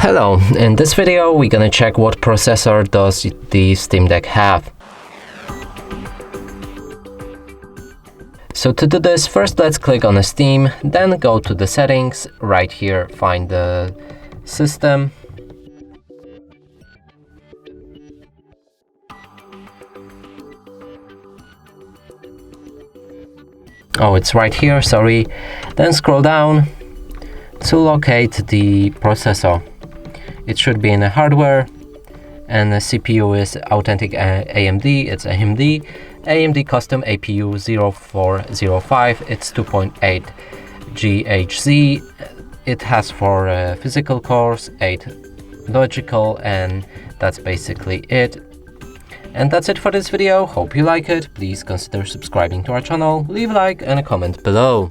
Hello, in this video we're gonna check what processor does the Steam Deck have. So to do this, first let's click on the Steam, then go to the settings, right here find the system. Oh, it's right here, sorry. Then scroll down to locate the processor. It should be in the hardware, and the CPU is authentic AMD, it's AMD custom APU 0405, it's 2.8 GHz, it has 4 physical cores, 8 logical, and that's basically it. And that's it for this video. Hope you like it. Please consider subscribing to our channel, leave a like and a comment below.